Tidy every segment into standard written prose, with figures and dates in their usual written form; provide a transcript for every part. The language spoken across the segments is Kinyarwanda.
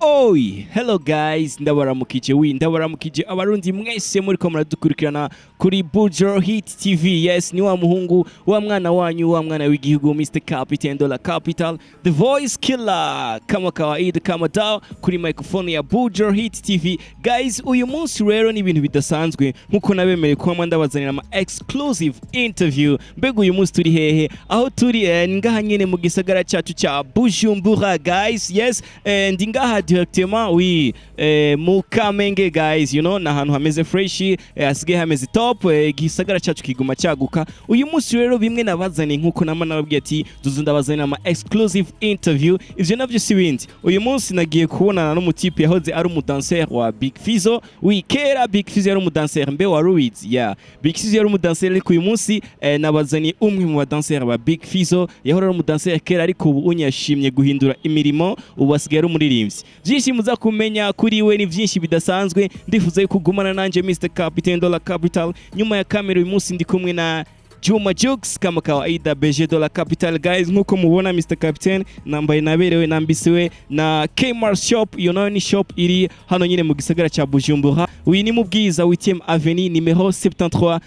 Oi, hello guys, ndabaramukije abarundi mwese muriko muradukurikirana kuri Bujo Hit TV. Yes, ni wa muhungu wa mwana wanyu wa mwana w'igihugu Mr. Captain de la Capital, the voice killer, kama kawaida kama dawa kuri microphone ya Bujo Hit TV. Guys, uyu munsi rero ni ibintu bidasanzwe nkuko nabemereye ko ndabazanira ama exclusive interview. Mbega uyu munsi turi hehe? Aho turi ngaha nyene mu gisagara cyacu cha Bujumbura guys. Yes, ndi ngaha directement oui mukamenye guys, you know, na hantu hameze fresh, asigaye hameze top, gisagara cyacu kiguma cyaguka. Uyu munsi rero bimwe nabazaniye nkuko nababwiye ati ndabazanira ama exclusive interview. Ivyo navyo si bindi, uyu munsi nagiye kubonana n'umutipe yahoze ari umudanser wa Big Fizzo. Oui, kera Big Fizzo yari umudanser, mbe wa Ruiz. Yeah, Big Fizzo yari umudanser, ariko uyu munsi nabazaniye umwe mu badanser ba Big Fizzo yahora ari umudanser kera, ariko ubu unyashimye guhindura imirimo, ubu asigaye ari umuririmbyi. Byinshi muza kumenya kuri we ni byinshi bidasanzwe. Ndifuza kugumana nanje Mr. Captain de la Capital. Nyuma ya kamera uyu munsi ndi kumwe na Juma Jux kama kawaida BG de la Capital guys. Nkuko mubona Mr. Captain nambaye naberewe nambisiwe na Kmart shop, you know, ni shop iri hano nyine mu gisagara cha Bujumbura. Uyu ni mu bwiza 8e avenue numero 73.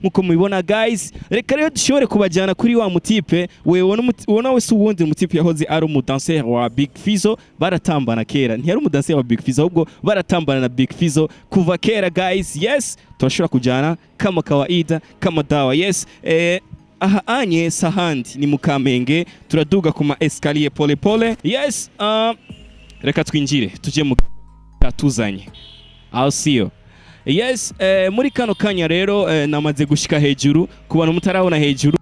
Muko mubibona guys, reka rero dushobore kubajyana kuri wa mutipe. Wewe wona wese uwundi mutipe yahoze ari umudanser wa Big Fizzo, baratambana kera. Ntiyari umudanser wa Big Fizzo, ahubwo baratambana na Big Fizzo kuva kera guys. Yes, turashobora kujyana kama kawaida kama dawa. Yes, aha anye sahandi ni mukamenge, turaduga kuma escalier pole pole. Yes, reka twinjire tuje mu katuzanye. I'll see you. Yes, muri kano kanya rero namaze gushika hejuru, ku bantu mutarabona hejuru.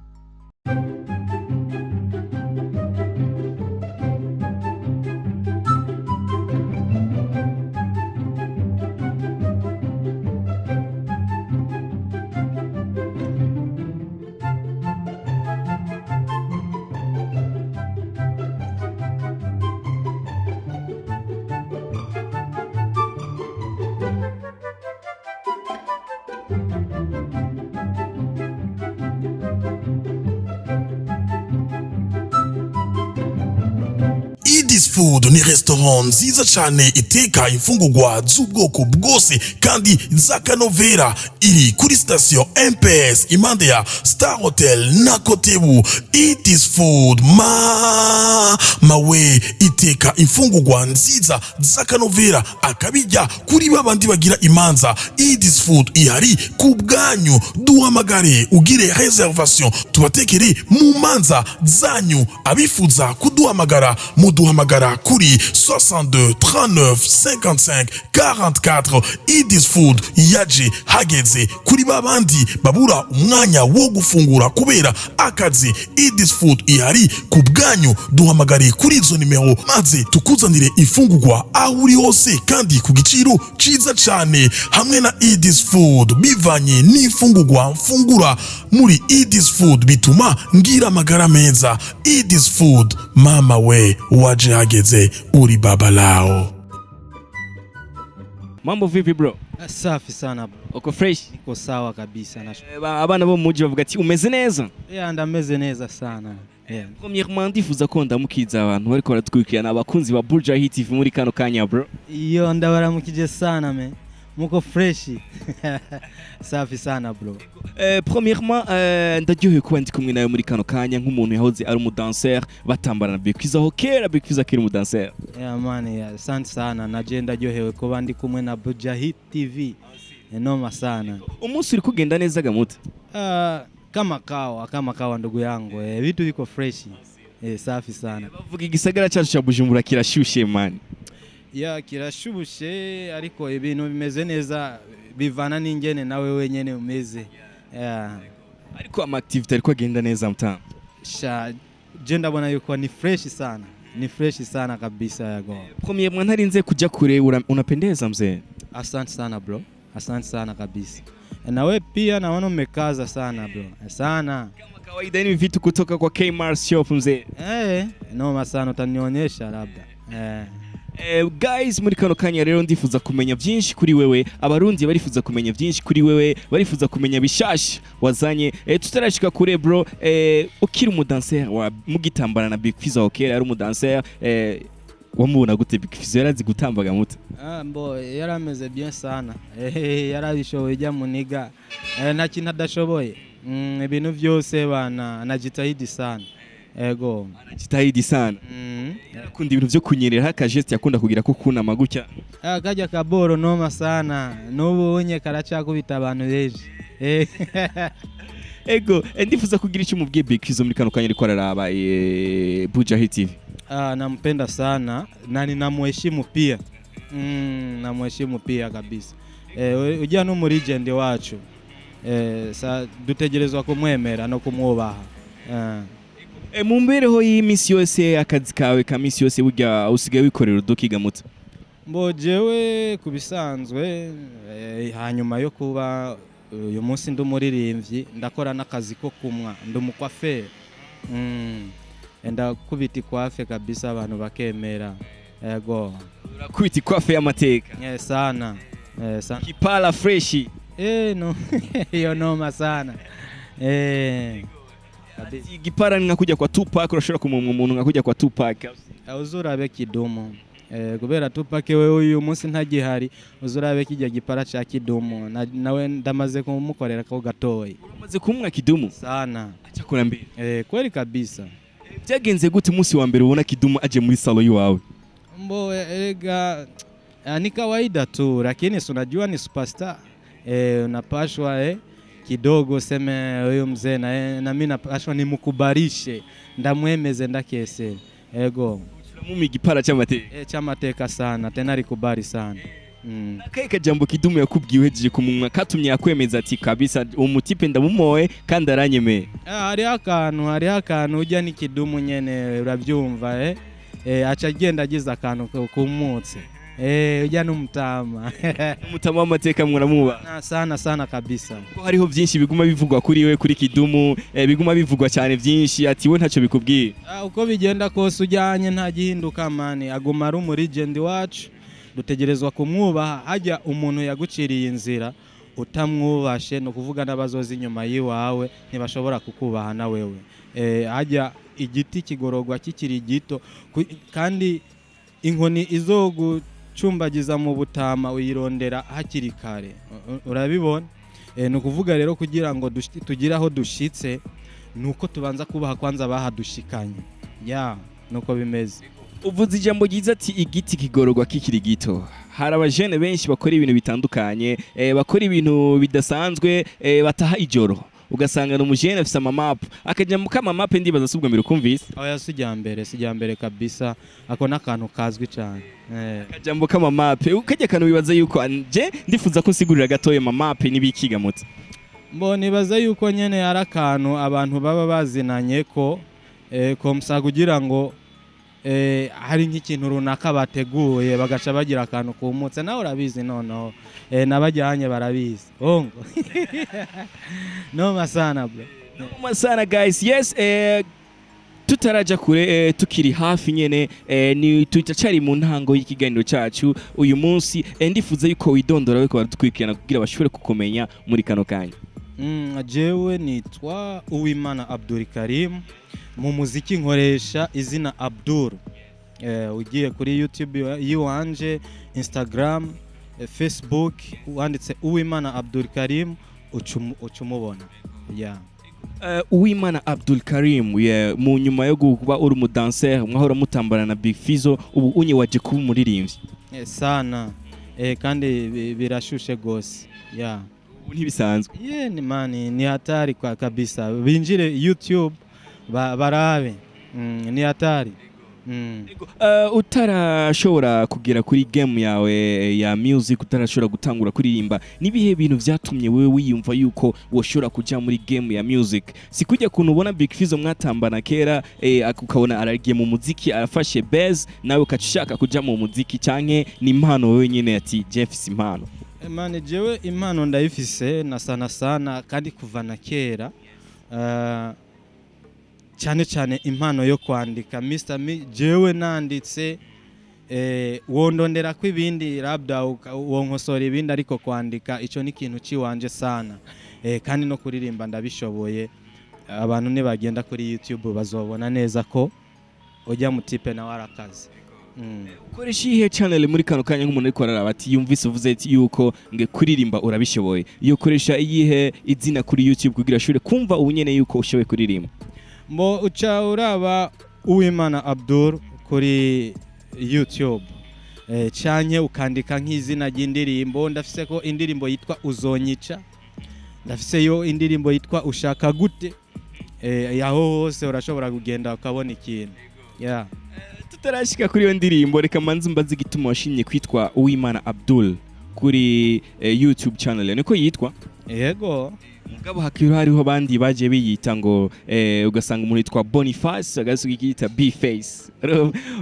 This food ni restaurant nziza cyane iteka imfungurwa z'ubwoko bwose kandi z'akanovera, iri kuri station MPS impande ya Star Hotel na Kotebu. Eat this food mawe iteka imfungurwa nziza z'akanovera akabijya kuri babandi bagira imanza. Eat this food ihari ku bwanyu, duhamagare ugire reservation tubatekere mu manza zanyu. Abifuza kuduhamagara muduhamagara kuri 62 39 55 44. Eat this food yaje hageze kuri babandi babura umwanya wo gufungura kubera akazi. Eat this food ihari ku bwanyu, duhamagare kuri izo nimero maze tukuzanire ifungurwa aho uri hose kandi ku giciro ciza cyane. Hamwe na Eat this food bivanye n'ifungurwa mfungura muri Eat this food bituma ngira amagara meza. Eat this food mama we waje hageze uri baba lao. Mambo vipi bro? Safi sana bro. Uko fresh? Niko sawa kabisa na abana bo muji bavuga ati umeze neza? Yeah, ndameze neza sana. Yeah. Premièrement ndifuza ko ndamukiza abantu bariko baratwikirana abakunzi ba Bujo Hit TV muri kano kanya bro. Iyo ndabaramukije sana me. Muko fresh. Safi sana bro. Premièrement ndaryohewe kuba ndi kumwe nawe muri kano kanya nk'umuntu yahoze ari umudanser batambana na Big Fizzo. Aho kera Big Fizzo akiri umudanser. Yeah man, yeah. Asante sana, naje ndaryohewe kuba ndi kumwe na Bujo Hit TV. Enoma sana. Umunsi uri kugenda neza gamuta? Kama kawa ndugu yangu. Vitu viko fresh. Safi sana. Bavuga igisagara cyacu cha Bujumbura kirashushe man. Ya kirashubushe ariko ibintu bimeze neza, bivana n'ingene nawe wenyene umeze. Yeah. Ariko ama activity ariko agenda neza mtama. Je ndabona yuko ni fresh sana. Ni fresh sana kabisa yago. Premièrement ntarinze kujya kure, unapendeza mzee. Asante sana bro. Asante sana kabisa. Na wewe pia naona umekaza sana bro. Sana. Kama kawaida ni vitu kutoka kwa Kmart shop mzee. Noma sana, utanionyesha labda. Guys, muri kano kanya rero ndifuza kumenya byinshi kuri wewe, abarundi barifuza kumenya byinshi kuri wewe, barifuza kumenya bishasha wazanye. Tutarashika kure bro, ukiri umudanser wa mugitambana na Big Fizzo, okera ari umudanser, wamubona gute Big Fizzo? Yarazi gutambaga muta? Mbo yarameze bien sana. Yarabishoboye jya muniga. Nta kintu adashoboye. Ibintu byose bana anajitahidi sana. Ego. Anajitahidi sana. Yakunda ibintu byo kunyerera haka geste yakunda kugira ko kunama gutya. Kajya kaboro noma sana. Nubu unye karacakubita abantu beje. Ego, ndifuza kugira icyo mubwiye Big Fizzo muri kano kanya ariko araraba Buja TV. Nampenda sana na ninamheshimu pia. Namheshimu pia kabisa. Ujya no muri legend wacu. Dutegerezwa kumwemera no kumwubaha. Mu mbereho y'imisi yose akazi kawe ka misi yose burya usigaye wikorera udukiga muta? Mbo jewe kubisanzwe hanyuma yo kuba uyu munsi ndumuririmbyi ndakora n'akazi ko kumwa ndumukwafe. Ndakubita ikwafe kabisa abantu bakemera. Ego. Urakubita ikwafe y'amateka? Sana. Sana. Kipala freshi? No. Yo noma sana. Gipara ni nkakujya kwa Tupac, urashobora kumumwa umuntu nkakujya kwa Tupac? Uzurabe kidumu. Kubera Tupac wewe uyu munsi ntagihari, uzurabe kijya gipara cha kidumu. Nawe ndamaze kumukorera ko gatoyi. Uramaze kumwa kidumu? Sana. Acha kula mbere. Kweli kabisa. Byagenze gute umunsi wa mbere ubona kidumu aje muri salo yiwawe? Mbo ega ni kawaida tu, lakini unajua ni superstar. Unapashwa kidogo seme huyo mzee na mimi napashwa nimkubarishe ndamwemeze ndakese. Ego. Mumi gipara cy'amateka? Cy'amateka sana, tena arikubari sana. Akaye kajambo kidumu yakubwiye uhejeje kumumwa katumye yakwemeza ati kabisa umutipe ndamumoye kandi aranyemeye? Hari akantu ujya ni kidumu nyene urabyumva aca agenda agize akantu kumutse. Ujya n'umutama. Umutama w'amateka mwuramuba? Sana kabisa. Ko hariho byinshi biguma bivugwa kuri we kuri kidumu, biguma bivugwa cyane byinshi ati we ntacyo bikubwiye? Uko bigenda kose ujyanye nta gihinduka mani, aguma ari muri legend wacu. Dutegerezwa kumwubaha. Hajya umuntu yaguciriye inzira utamwubashe no kuvuga n'abazozi inyuma yiwawe ntibashobora kukubaha na wewe. Hajya igiti kigorogwa kikiri gito kandi inkoni izogucumbagiza mu butama uyirondera hakiri kare. Urabibona? No kuvuga rero kugira ngo tugire aho dushitse nuko tubanza kubaha kwanza bahadushikanye. Nuko bimeze. Uvuze ijambo ryiza ati igiti kigorogwa kikiri gito. Hari abajene benshi bakora ibintu bitandukanye, bakora ibintu bidasanzwe, bataha ijoro. Ugasanga n'umujene afise amamap, akaja mu kamamap ndibaza subwa mbere kumvise? Oya sijyambere kabisa. Ako nakantu kazwi cyane. Akajambo kamamap, ukajya kantu bibaza yuko anje ndifuza ko sigurira gatoye mamap nibikiga muti? Mbo nibaza yuko nyene arakantu abantu baba bazinanye ko komsa kugira ngo hari nk'ikintu runaka bateguye bagaca bagira akantu kumutse. Nawe urabizi noneho nabajyanye barabizi bongo. Noma sana bro. Noma sana guys. Yes, tutaraja kure tukiri hafi nyene ni tutacari mu ntango y'ikiganiro cyacu uyu munsi. Ndifuza yuko widondora we ko badukwikirana kugira bashobore kukomenya muri kano kanya. Jewe nitwa Uwimana Abdul Karim. Mu muziki nkoresha izina Abdul. Ugiye kuri YouTube yiwanje, Instagram, Facebook wanditse Uwimana Abdul Karim ucumubona. Uwimana Abdul Karim mu nyuma yo kuba uri umudanser mwahora mutambana na Big Fizzo, ubu unye waje kuba umuririmbyi? Sana. Kandi birashushe gose. Ntibisanzwe. Ni mani ni hatari kwa kabisa. Binjire YouTube barabe. Ni hatari. Utarashobora kugera kuri game yawe ya music, utarashobora gutangura kuririmba, nibihe bintu vyatumye wewe wiyumva yuko woshobora kuja muri game ya music? Sikujya kuntu ubona Big Fizzo mwatambana kera ukabona aragiye mu muziki arafashe base nawe ukashaka kuja mu muziki, canke ni impano wewe nyene ati Jeff impano? Mane jewe impano ndayifise na sana kandi kuva na kera. cyane impano yo kwandika. Mr. Me jewe nanditse wondondera ko ibindi labda wonkosora ibindi ariko kwandika ico ni ikintu ciwanje sana kandi no kuririmba ndabishoboye abantu nibagenda kuri YouTube bazobona neza ko ujya mutipe nawe arakaze. Ukoresha iyihe channel muri kano kanya nk'umuntu ariko araraba ati yumvise uvuze ati yuko nge kuririmba urabishoboye, iyo ukoresha iyihe izina kuri YouTube kugira ashobore kumva ubunyene yuko ushoboye kuririmba? Mbo uca uraba Uwimana Abdul kuri YouTube canke ukandika nk'izina ry'indirimbo. Ndafise ko indirimbo yitwa Uzonyica, ndafise yo indirimbo yitwa Ushaka gute, yaho hose urashobora kugenda ukabona ikintu. Yeah. Tutarashika kuri iyo ndirimbo, reka manzi mbaze igituma washimye kwitwa Uwimana Abdul kuri YouTube channel, niko yitwa? Yego. Mugabo hakiro hariho abandi baje biyita ngo ugasanga umuntu yitwa Boniface agasuka yita B-Face,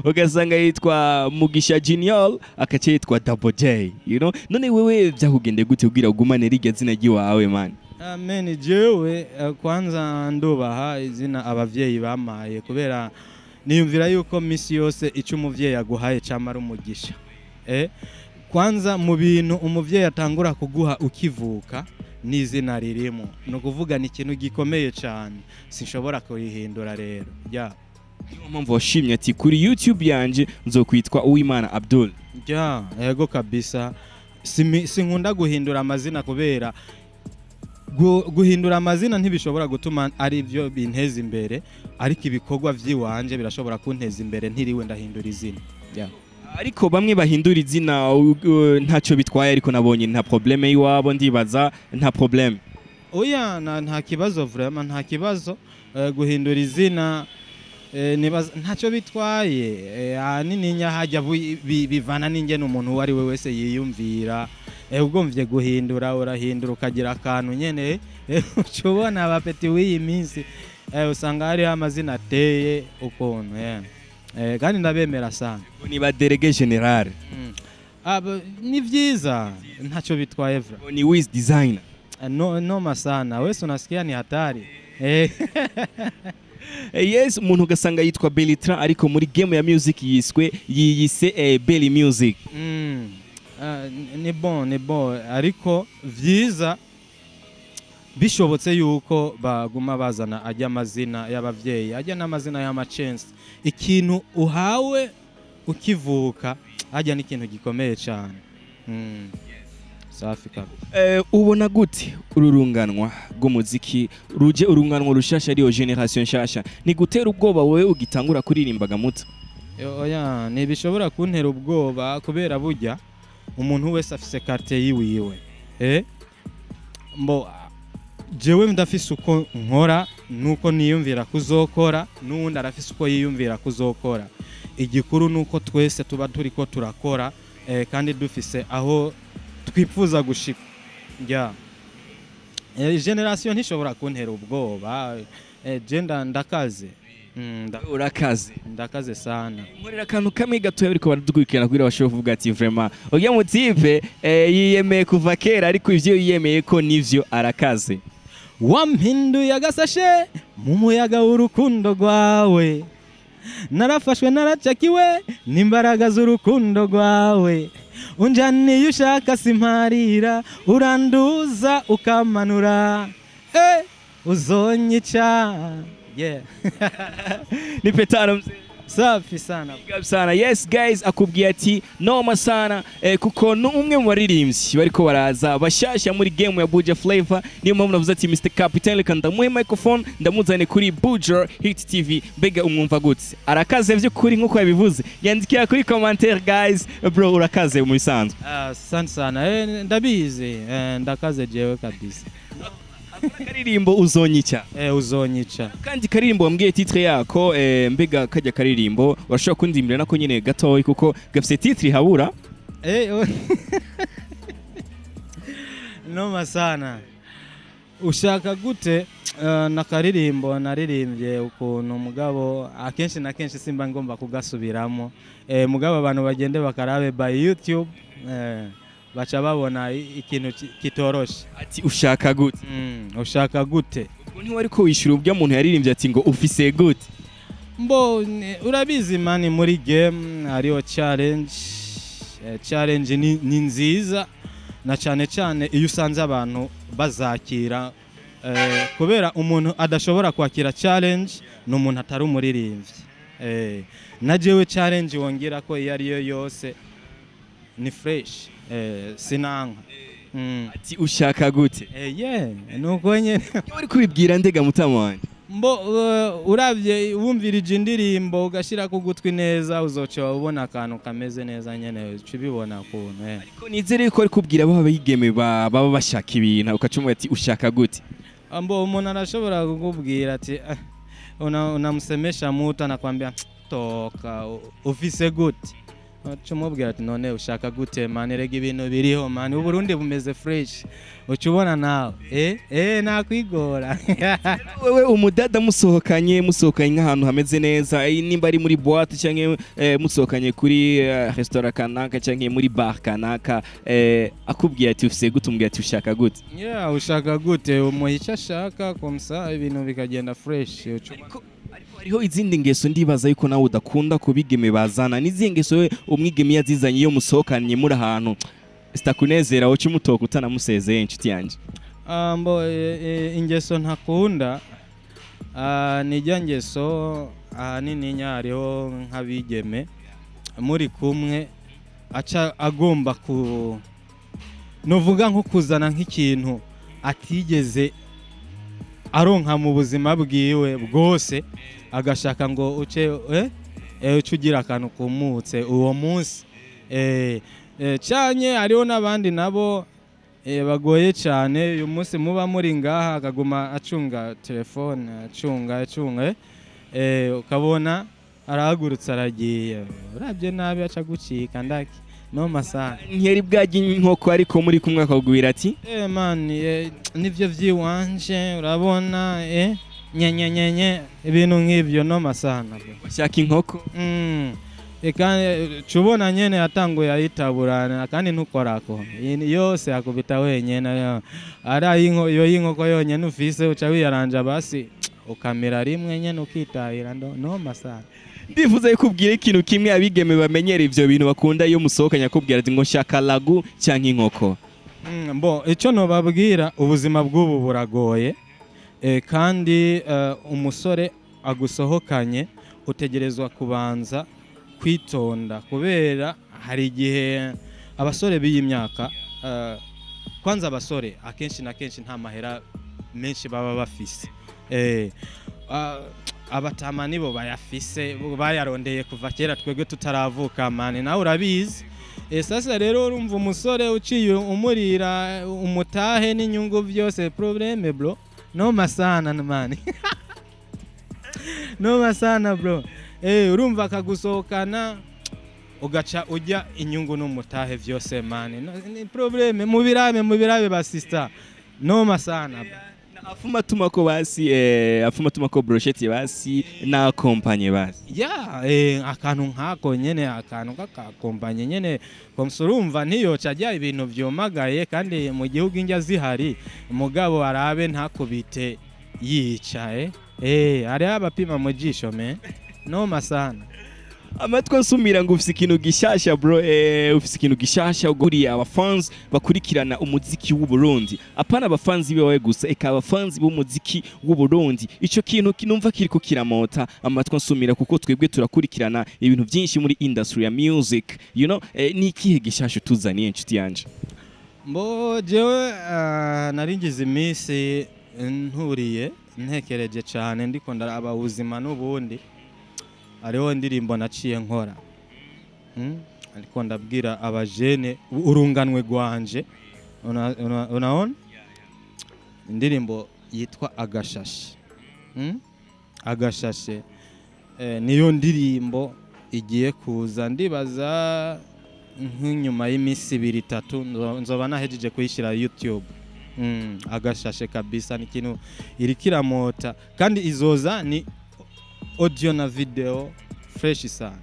ugasanga yitwa Mugisha Genial akace yitwa Double J, you know. None wewe byakugende gute kugira ugumane rigya zina giwawe man? Amen. Jewe kwanza ndubaha izina abavyeyi bamaye kubera niyumvira yuko misi yose ico umuvyeyi aguhaye camara umugisha. Kwanza mu bintu umuvyeyi atangura kuguha ukivuka n'izina ririmo, no kuvuga ni ikintu gikomeye cyane sinshobora kurihindura rero. Yeah. Niyo mpamvu washimye ati kuri YouTube yanje nzokwitwa Uwimana Abdul. Yeah, yego kabisa. Sinkunda guhindura amazina kubera guhindura amazina ntibishobora gutuma ari byo binteza imbere, ariko ibikorwa vy'iwanje birashobora kunteza imbere ntiriwe ndahindura izina. Yeah. Ariko bamwe bahindura izina ntaco bitwaye, ariko nabonye nta probleme yiwabo, ndibaza nta probleme. Oya, nta kibazo vraiment, nta kibazo guhindura izina nibaza ntaco bitwaye. Nininya hajya bivana n'ingene umuntu wari we wese yiyumvira. Ugomvye guhindura urahindura ukagira akantu nyene ucubona abapeti w'iyi minsi usanga hari amazina ateye ukuntu. Kandi ndabemera sana. Ni ba délégué général. Ni vyiza ntaco bitwaye vra. Ni wiz designer. No masana wese unasikia ni hatari. Yes, umuntu ugasanga yitwa Belitra ariko muri game ya music yise Belly Music. Ni bon ariko vyiza bishobotse yuko baguma bazana ajya amazina y'abavyeyi, ajya n'amazina y'amachense. Ikintu uhawe ukivuka ajya n'ikintu gikomeye cyane. Safi kabisa. Ubona gute ururunganwa rw'umuziki ruje urunganwa rushasha ariyo generation nshasha ni gutera ubwoba wowe ugitangura kuririmbaga muto? Oya, ntibishobora kuntera ubwoba kubera burya umuntu wese afise carte yiwiwe. Mbo jewe ndafise uko nkora nuko niyumvira kuzokora, n'undi arafise uko yiyumvira kuzokora. Igikuru nuko twese tuba turiko turakora kandi dufise aho twifuza gushika. Yeah. Generation ntishobora kuntera ubwoba. Genda ndakaze. Urakaze. Ndakaze sana. Nkorera akantu kamwe gatoya ariko baradukurikirana kugira bashobora kuvuga ati vraiment oya mutipe yiyemeye kuva kera ariko ivyo yiyemeye ko nivyo arakaze. Wampinduye agasashe mu muyaga w'urukundo rwawe, narafashwe naracakiwe n'imbaraga z'urukundo rwawe, unjaniye ushaka simparira uranduza ukamanura uzonyica. Yeah. Ni petano mzee. Safi sana. Gabi sana. Yes guys, akubwiye ati noma sana kuko n'umwe mu baririmbyi bariko baraza bashasha muri game ya Buja Flavor. Niyo mpamvu navuze ati Mr Captain reka ndamuhe microphone ndamuzane kuri Buja Hit TV. Bega umwumva gute? Arakaze vy'ukuri nkuko yabivuze. Yandikira kuri commentaire guys. Bro urakaze mu bisanzwe. Asante sana. Ndabizi. Ndakaze jewe kabisa. Karirimbo uzonyica. Uzonyica. Kandi karirimbo wambwiye titre yako mbega kajya karirimbo urashobora kundimbira nako nyene gatoyi kuko gafite titre habura. Noma sana. Ushaka gute na karirimbo naririmbye ukuntu mugabo akenshi na kenshi simba ngomba kugasubiramo. Mugabo abantu bagende bakarabe by YouTube baca babona ikintu kitoroshe. Ati ushaka gute? Ushaka gute? Ubwo ntiwari ko wishura ubya muntu yaririmbye ati ngo ufise gute? urabizi mani muri game hariho challenge. Challenge ni nziza na cyane cyane iyo usanze abantu bazakira kubera umuntu adashobora kwakira challenge n'umuntu atari umuririmbyi. Na jewe challenge wongera ko iyo ariyo yose ni fresh sinanka. Ati ushaka gute? Nuko nyene uri kubibwira ndega mutama wanje. Uravye wumvirije indirimbo ugashira ku gutwi neza uzoca ubona akantu kameze neza nyene cibibona kuntu. Ariko nizere ko ari kubwira baba bigeme baba bashaka ibintu ukacumva ati ushaka gute? Umuntu arashobora kukubwira ati unamsemesha muta nakwambia toka ufise gute. Chumubwira ati none ushaka gute mani rega ibintu biriho mani uburundi bumeze fresh ucubona nawe nakwigora. Wewe umudada musohokanye nk'ahantu hameze neza nimba ari muri boîte canke musohokanye kuri restaurant kanaka canke muri bar kanaka akubwiye ati ufise gute umbwiye ati ushaka gute? Ushaka gute umuhica ashaka komsa ibintu bikagenda fresh. Hariho izindi ngeso ndibaza yuko nawe udakunda kubigeme bazana nizihe ngeso we umwigeme yazizanye iyo musohokanye muri ahantu sitakunezera wocu mutoka utanamusezeye inshuti yanje? Ingeso ntakunda nijya ngeso ahanini hariho nk'abigeme muri kumwe aca agomba novuga nko kuzana nk'ikintu atigeze aronka mu buzima bwiwe bwose agashaka ngo uce ugira akantu kumutse uwo munsi. Canke hariho n'abandi nabo bagoye cyane uyu munsi muba muri ngaha akaguma acunga telefone acunga ukabona arahagurutse aragiye urabye nabi aca gucika ndaki no masaha ntiyari bwajye inkoko ariko muri kumwe akagwira ati nivyo vyiwanje urabona nyenyenyenye ibintu nk'ivyo no masaha nabyo bashaka inkoko. Kandi cubona nyene yatanguye ayitaburana kandi ntukorako yose akubita wenyene ari iyo inkoko yonyene ufise uca wiyaranja basi ukamera rimwe nyene ukitahira no masaha. Ndifuza yikubwira ikintu kimwe abigeme bamenyera ivyo bintu bakunda iyo musohokanya kubwira ati ngo shaka lagu canke inkoko. Ico no babwira ubuzima bw'ubu buragoye kandi umusore agusohokanye utegerezwa kubanza kwitonda kubera hari igihe abasore b'iyi myaka kwanza abasore akenshi na kenshi nta mahera menshi baba bafise abatama nibo bayafise bayarondeye kuva kera twebwe tutaravuka mani nawe urabizi. Sasa rero urumva umusore uciye umurira umutahe n'inyungu byose probleme bro no masana mani no masana bro. Urumva akagusohokana ugaca ujya inyungu n'umutahe byose mani ni probleme mu birabe ba sister no masana afuma tumako basi afuma tumako brochette basi na compagnie basi akantu nkako nyene akantu kakakompanye nyene komsurumva ntiyo cajya ibintu vyomagaye kandi mu gihugu injya zihari umugabo arabe ntakubite yicaye ari abapima mu jisho no masana. Amatwa nsumira ngo ufise ikintu gishasha bro ufise ikintu gishasha uguriye abafans bakurikirana umuziki w'u Burundi apana abafans bewe gusa eka abafans b'umuziki w'u Burundi ico kintu kinumva kiriko kiramota amatwa nsumira kuko twebwe turakurikirana ibintu byinshi muri industry ya music ni ikihe gishasha tuzaniye inshuti yanje? Jewe naringize iminsi nturiye ntekereje cyane ndiko ndaraba ubuzima n'ubundi ariho ndirimbo naciye nkora ariko ndabwira abajene urunganwe rwanje unaona indirimbo yitwa agashashe agashashe niyo ndirimbo igiye kuza ndibaza nk'inyuma y'imisi 2-3 nzoba nahejeje kuyishira YouTube. Agashashe kabisa ni kintu irikiramota kandi izoza ni audio na video fresh sana.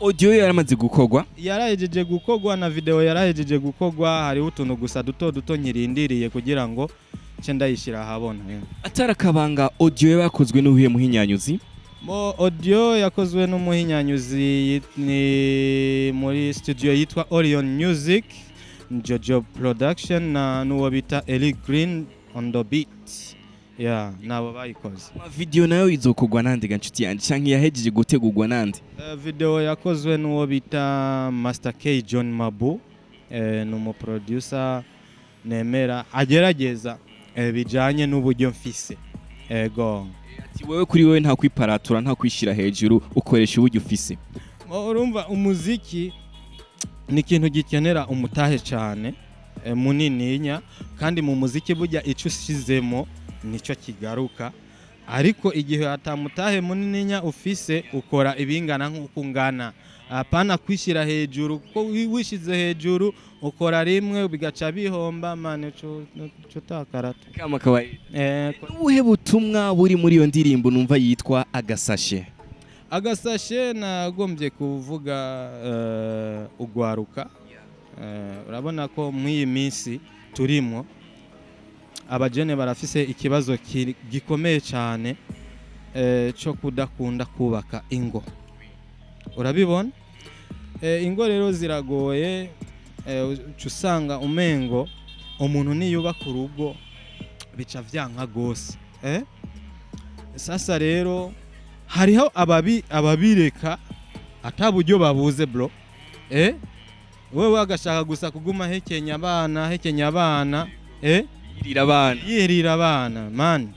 Audio yaramaze gukogwa yarahejeje gukogwa na video yarahejeje gukogwa hari utuntu gusa duto nyirindiriye kugira ngo cenda yishira habona. Atarakabanga audio yakozwe n'uhiye muhinyanyuzi Audio yakozwe n'umuhinyanyuzi ni muri studio yitwa Orion Music, Jojo Production na nuwo bita Eli Green on the beat. Nabo bayikoze. Video nayo izokugwa nande ga nshuti yanje canke yahejeje gutegurwa nande? Video yakozwe n'uwo bita Master K John Mabu, numu producer nemera agerageza bijanye n'uburyo mfise. Ego. Ati wewe kuri wewe nta kwiparatura nta kwishira hejuru ukoresha uburyo ufise. Urumva umuziki ni ikintu gikenera umutahe cyane munininya, kandi mu muziki burya ico usizemo nico kigaruka, ariko igihe atamutahe munininya ufise ukora ibingana nk'uko ungana, apana kwishira hejuru, ko wishize hejuru ukora rimwe bigaca bihomba mane cyo takarata kama kawaida. Ubuhe butumwa buri muri iyo ndirimbo numva yitwa Agasashe? Agasashe nagombye kuvuga ugwaruka. Urabona ko mw'iyi minsi turimo abajene barafise ikibazo gikomeye cyane cyo kudakunda kubaka ingo. Urabibona? Ingo rero ziragoye, usanga umengo umuntu niyubaka urugo bica vyanka gose. Sasa rero hariho ababireka ataburyo babuze bro. Wewe agashaka gusa kuguma hekenya abana yirira abana man,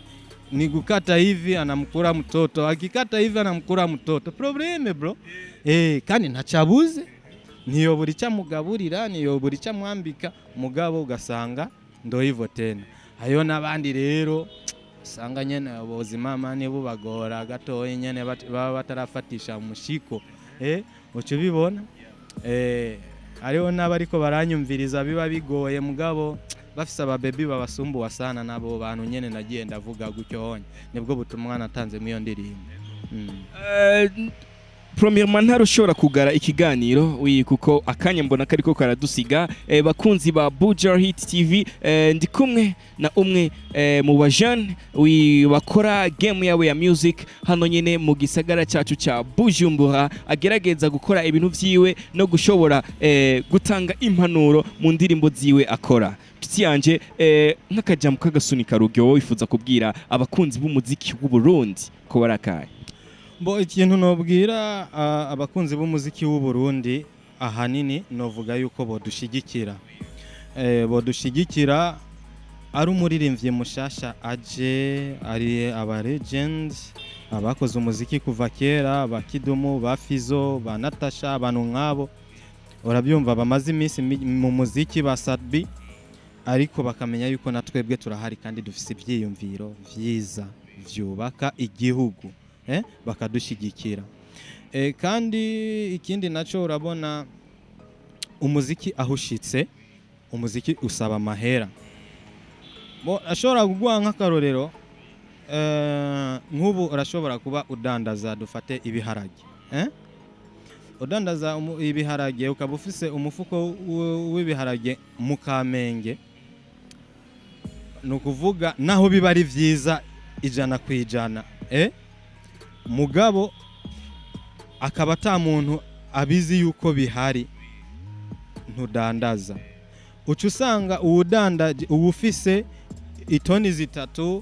ni gukata hivi anamkura mtoto, akikata hivi anamkura mtoto, probleme bro. Kandi ntacabuze, niyo buri cyamugaburira, niyo buri cyamwambika, mugabo ugasanga ndo hivyo tena. Hayo nabandi rero usanga nyene ubuzima mane bubagora gatoye nyene baba batarafatisha umushiko. Uco bibona? Hariho n'abariko baranyumviriza biba bigoye, mugabo bafise ababebi babasumbuwa sana, nabo bantu nyene nagiye ndavuga gutyo honye, nibwo butumwa natanze mu iyo ndirimbo. Premièrement ntarushobora kugara ikiganiro kuko akanya mbona kariko karadusiga. Bakunzi ba Buja Hit TV, ndi kumwe na umwe mu bajane bakora game yawe ya music hano nyene mu gisagara cyacu ca Bujumbura, agerageza gukora ibintu vyiwe no gushobora gutanga impanuro mu ndirimbo ziwe akora. Tuti yanje nk'akajambo kagasunika rugyo wifuza kubwira abakunzi b'umuziki w'u Burundi ko barakaye? Ikintu nobwira abakunzi b'umuziki w'u Burundi ahanini novuga yuko bodushigikira ari umuririmbyi mushasha aje, ari aba legends abakoze umuziki kuva kera, ba Kidumu, ba Fizzo, ba Natasha, abantu nk'abo urabyumva bamaze iminsi mu muziki, ba Sadbi, ariko bakamenya yuko natwebwe turahari kandi dufise ivyiyumviro vyiza vyubaka igihugu. Bakadushigikira. Kandi ikindi naco urabona umuziki ahushitse, umuziki usaba mahera. Ashobora kugwa nk'akarorero, nk'ubu urashobora kuba udandaza, dufate ibiharage. Udandaza ibiharage ukaba ufise umufuko w'ibiharage mu Kamenge, nukuvuga naho biba ari vyiza 100%, mugabo akaba ata muntu abizi yuko bihari, ntudandaza. Uca usanga uwudandaje uwufise itoni 3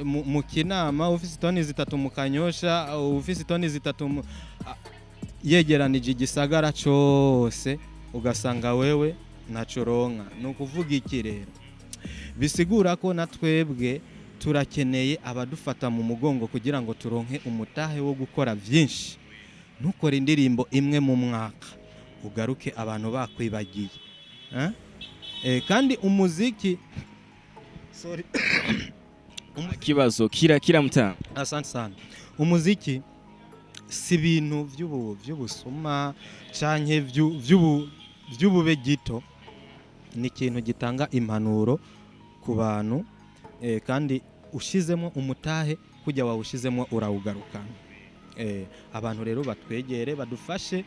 mu Kinama, ufise itoni 3 mu Kanyosha, ufise itoni 3 yegeranije igisagara cyose, ugasanga wewe ntacoronka. Nukuvuga iki rero? Bisigura ko natwebwe turakeneye abadufata mu mugongo kugira ngo turonke umutahe wo gukora vyinshi. Ntukore indirimbo imwe mu mwaka ugaruke abantu bakwibagiye. Kandi umuziki kibazo kira mutanga. Asante sana. Umuziki si ibintu vy'ubusuma canke vy'ubube gito, ni ikintu gitanga impanuro ku bantu, kandi ushizemo umutahe kujya wawushizemo urawugarukana. Abantu rero batwegere badufashe,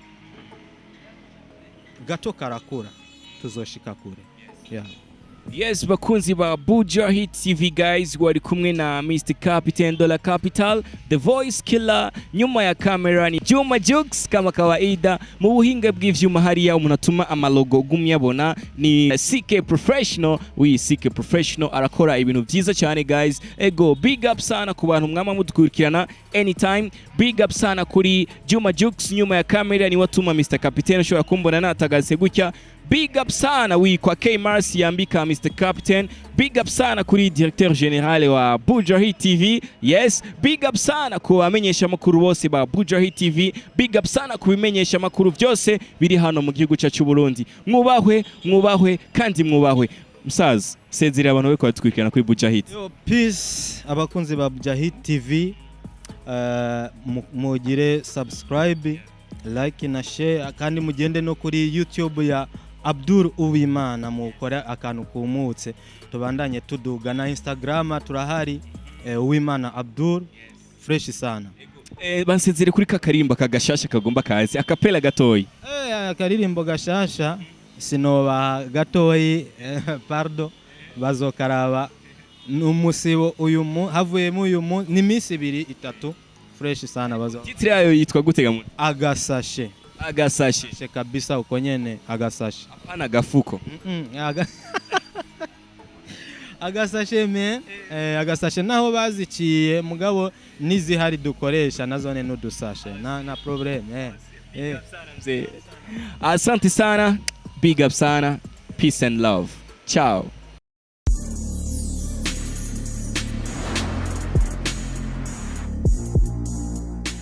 gato karakura tuzoshika kure. Yes, bakunzi ba Buja Hit TV guys, wari kumwe na Mr. Captain Dollar Capital, The Voice Killer, nyuma ya kamera ni Juma Jukes kama kawaida, mu buhinga bw'ivyuma hariya umuntu atuma amalogo gumyabona ni CK Professional, CK Professional arakora ibintu vyiza cyane guys. Ego big up sana ku bantu mwama mudukurikirana anytime, big up sana kuri Juma Jukes nyuma ya kamera ni watuma Mr. Captain ushobora kumbona natagaze gutya. Big up sana kwa K Mars yambika Mr. Captain. Big up sana kuri directeur general wa Buja Hit TV. Yes, big up sana ku bamenyesha makuru bose ba Buja Hit TV. Big up sana ku bimenyesha makuru vyose biri hano mu gihugu cyacu Burundi. Mwubahwe kandi mwubahwe. Musaza, sezira abantu be kwatwikirana kuri Buja Hit. Yo, peace abakunzi ba Buja Hit TV. Mugire subscribe, like na share kandi mugende no kuri YouTube ya Abdul Uwimana mukora akantu kumutse tubandanye tuduga na Instagram turahari Uwimana Abdul fresh sana. Bansezere kuri kakarimba kagashasha kagomba kazi akapela gatoyi. Akaririmbo gashasha sinoba gatoyi pardon bazokaraba numusibo havuyemo uyu ni misi 2-3 fresh sana bazo. Titre yayo yitwa gutega mu Agasashe kabisa uko nyene agasashe. Hapana gafuko. Agasashe agasashe naho baziciye mugabo nizihari dukoresha nazone n'udusashe na problem Asante sana, big up sana, peace and love. Ciao.